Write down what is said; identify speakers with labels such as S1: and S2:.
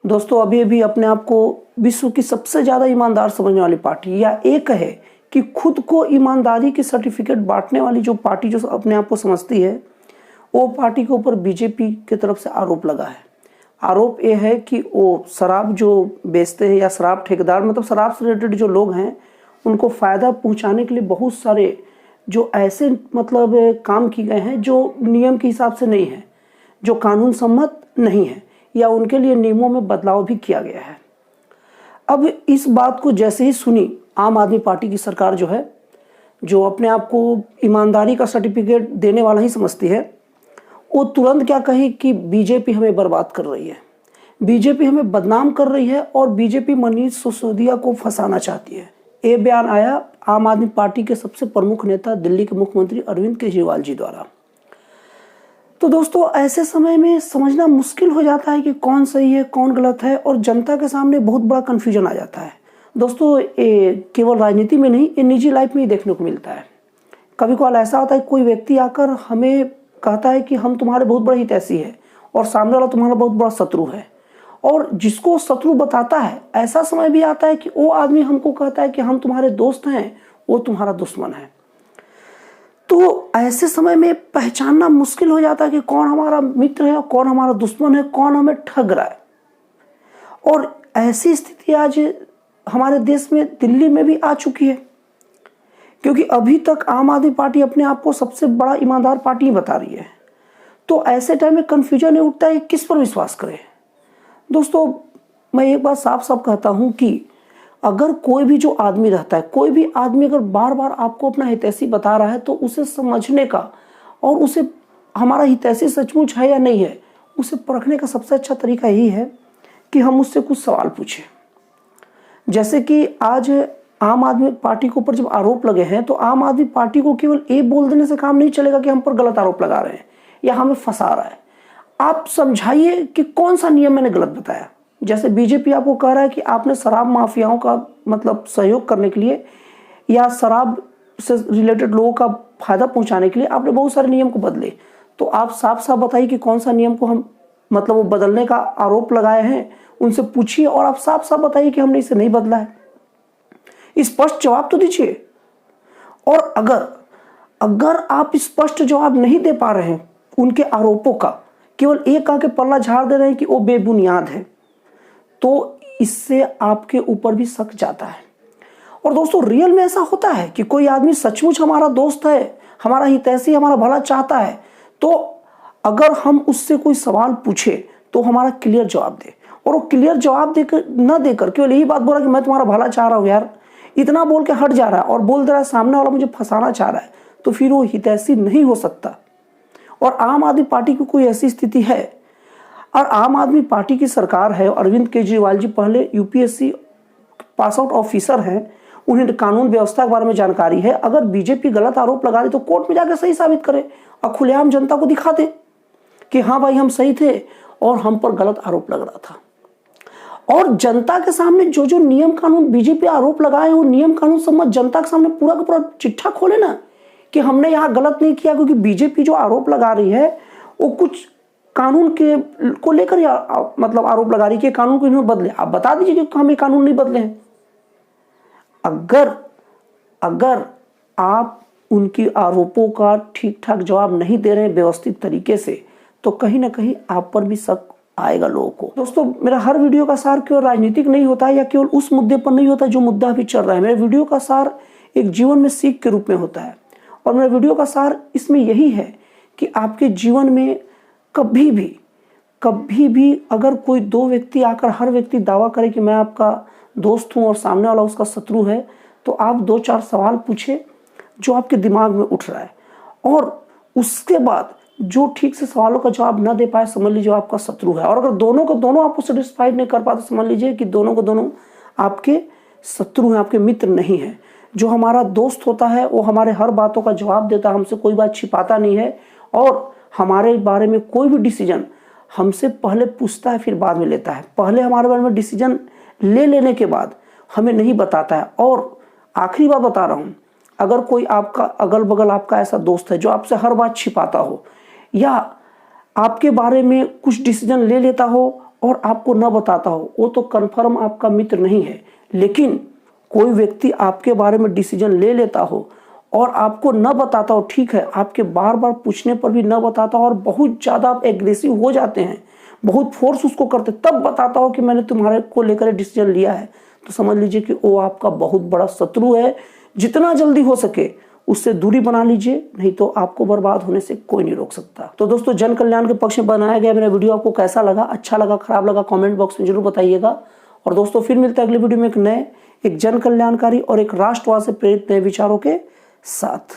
S1: दोस्तों अभी अभी अपने आप को विश्व की सबसे ज़्यादा ईमानदार समझने वाली पार्टी या एक है कि खुद को ईमानदारी की सर्टिफिकेट बांटने वाली जो पार्टी जो अपने आप को समझती है, वो पार्टी के ऊपर बीजेपी की तरफ से आरोप लगा है। आरोप ये है कि वो शराब जो बेचते हैं या शराब ठेकेदार मतलब शराब से रिलेटेड जो लोग हैं उनको फ़ायदा पहुंचाने के लिए बहुत सारे जो ऐसे मतलब काम किए गए हैं जो नियम के हिसाब से नहीं है, जो कानून सम्मत नहीं है या उनके लिए नियमों में बदलाव भी किया गया है। अब इस बात को जैसे ही सुनी आम आदमी पार्टी की सरकार जो है, जो अपने आप को ईमानदारी का सर्टिफिकेट देने वाला ही समझती है, वो तुरंत क्या कही कि बीजेपी हमें बर्बाद कर रही है, बीजेपी हमें बदनाम कर रही है और बीजेपी मनीष सिसोदिया को फंसाना चाहती है। ये बयान आया आम आदमी पार्टी के सबसे प्रमुख नेता दिल्ली के मुख्यमंत्री अरविंद केजरीवाल जी द्वारा। तो दोस्तों ऐसे समय में समझना मुश्किल हो जाता है कि कौन सही है कौन गलत है और जनता के सामने बहुत बड़ा कन्फ्यूजन आ जाता है। दोस्तों ये केवल राजनीति में नहीं, ये निजी लाइफ में ही देखने को मिलता है। कभी कभार ऐसा होता है कोई व्यक्ति आकर हमें कहता है कि हम तुम्हारे बहुत बड़े हितैषी है और सामने वाला तुम्हारा बहुत बड़ा शत्रु है, और जिसको शत्रु बताता है ऐसा समय भी आता है कि वो आदमी हमको कहता है कि हम तुम्हारे दोस्त हैं, वो तुम्हारा दुश्मन है। तो ऐसे समय में पहचानना मुश्किल हो जाता है कि कौन हमारा मित्र है और कौन हमारा दुश्मन है, कौन हमें ठग रहा है। और ऐसी स्थिति आज हमारे देश में दिल्ली में भी आ चुकी है, क्योंकि अभी तक आम आदमी पार्टी अपने आप को सबसे बड़ा ईमानदार पार्टी बता रही है। तो ऐसे टाइम में कन्फ्यूजन उठता है किस पर विश्वास करें। दोस्तों मैं एक बात साफ साफ कहता हूं कि अगर कोई भी जो आदमी रहता है, कोई भी आदमी अगर बार बार आपको अपना हितैषी बता रहा है तो उसे समझने का और उसे हमारा हितैषी सचमुच है या नहीं है उसे परखने का सबसे अच्छा तरीका यही है कि हम उससे कुछ सवाल पूछें। जैसे कि आज आम आदमी पार्टी के ऊपर जब आरोप लगे हैं तो आम आदमी पार्टी को केवल ये बोल देने से काम नहीं चलेगा कि हम पर गलत आरोप लगा रहे हैं या हमें फंसा रहा है। आप समझाइए कि कौन सा नियम मैंने गलत बताया। जैसे बीजेपी आपको कह रहा है कि आपने शराब माफियाओं का मतलब सहयोग करने के लिए या शराब से रिलेटेड लोगों का फायदा पहुंचाने के लिए आपने बहुत सारे नियम को बदले, तो आप साफ साफ बताइए कि कौन सा नियम को हम मतलब वो बदलने का आरोप लगाए हैं, उनसे पूछिए और आप साफ साफ बताइए कि हमने इसे नहीं बदला है। स्पष्ट जवाब तो दीजिए। और अगर आप स्पष्ट जवाब नहीं दे पा रहे हैं उनके आरोपों का, केवल एक आके पल्ला झाड़ दे रहे हैं कि वो बेबुनियाद है, तो इससे आपके ऊपर भी शक जाता है। और दोस्तों रियल में ऐसा होता है कि कोई आदमी सचमुच हमारा दोस्त है, हमारा हितैषी, हमारा भला चाहता है, तो अगर हम उससे कोई सवाल पूछे तो हमारा क्लियर जवाब दे, और वो क्लियर जवाब देकर न देकर केवल यही बात बोला कि मैं तुम्हारा भला चाह रहा हूँ यार, इतना बोल के हट जा रहा है और बोल दे रहा है सामने वाला मुझे फंसाना चाह रहा है, तो फिर वो हितैषी नहीं हो सकता। और आम आदमी पार्टी की कोई ऐसी स्थिति है, और आम आदमी पार्टी की सरकार है, अरविंद केजरीवाल जी पहले यूपीएससी पास आउट ऑफिसर हैं, उन्हें कानून व्यवस्था के बारे में जानकारी है। अगर बीजेपी गलत आरोप लगा रही तो कोर्ट में जाकर सही साबित करे और खुलेआम जनता को दिखा दे कि हाँ भाई हम सही थे और हम पर गलत आरोप लग रहा था। और जनता के सामने जो जो नियम कानून बीजेपी आरोप लगाए वो नियम कानून सम्मत जनता के सामने पूरा का पूरा चिट्ठा खोले ना कि हमने यहाँ गलत नहीं किया। क्योंकि बीजेपी जो आरोप लगा रही है वो कुछ कानून के को लेकर या मतलब आरोप लगा रही है कि कानून को इन्होंने बदले। आप बता दीजिए कि हम ये कानून नहीं बदले हैं। अगर आप उनकी आरोपों का ठीक ठाक जवाब नहीं दे रहे हैं व्यवस्थित तरीके से, तो कहीं ना कहीं आप पर भी शक आएगा लोगों को। दोस्तों मेरा हर वीडियो का सार केवल राजनीतिक नहीं होता है या केवल उस मुद्दे पर नहीं होता जो मुद्दा अभी चल रहा है। मेरे वीडियो का सार एक जीवन में सीख के रूप में होता है, और मेरा वीडियो का सार इसमें यही है कि आपके जीवन में कभी भी अगर कोई दो व्यक्ति आकर हर व्यक्ति दावा करे कि मैं आपका दोस्त हूं और सामने वाला उसका शत्रु है, तो आप 2-4 सवाल पूछे जो आपके दिमाग में उठ रहा है, और उसके बाद जो ठीक से सवालों का जवाब न दे पाए समझ लीजिए आपका शत्रु है। और अगर दोनों को दोनों आपको सेटिस्फाइड नहीं कर पाते समझ लीजिए कि दोनों को दोनों आपके शत्रु हैं, आपके मित्र नहीं है। जो हमारा दोस्त होता है वो हमारे हर बातों का जवाब देता है, हमसे कोई बात छिपाता नहीं है, और हमारे बारे में कोई भी डिसीजन हमसे पहले पूछता है फिर बाद में लेता है। पहले हमारे बारे में डिसीजन ले लेने के बाद हमें नहीं बताता है। और आखिरी बात बता रहा हूँ, अगर कोई आपका अगल बगल आपका ऐसा दोस्त है जो आपसे हर बात छिपाता हो या आपके बारे में कुछ डिसीजन ले लेता हो और आपको न बताता हो, वो तो कन्फर्म आपका मित्र नहीं है। लेकिन कोई व्यक्ति आपके बारे में डिसीजन ले लेता हो और आपको न बताता हो, ठीक है, आपके बार बार पूछने पर भी न बताता हो और बहुत ज़्यादा आप एग्रेसिव हो जाते हैं, बहुत फोर्स उसको करते, तब बताता हो कि मैंने तुम्हारे को लेकर डिसीजन लिया है, तो समझ लीजिए कि वो आपका बहुत बड़ा शत्रु है। जितना जल्दी हो सके उससे दूरी बना लीजिए, नहीं तो आपको बर्बाद होने से कोई नहीं रोक सकता। तो दोस्तों, जन कल्याण के पक्ष में बनाया गया मेरा वीडियो आपको कैसा लगा, अच्छा लगा, खराब लगा, कमेंट बॉक्स में जरूर बताइएगा। और दोस्तों, फिर मिलते हैं अगले वीडियो में एक जन कल्याणकारी और एक राष्ट्रवाद से प्रेरित नए विचारों के साथ।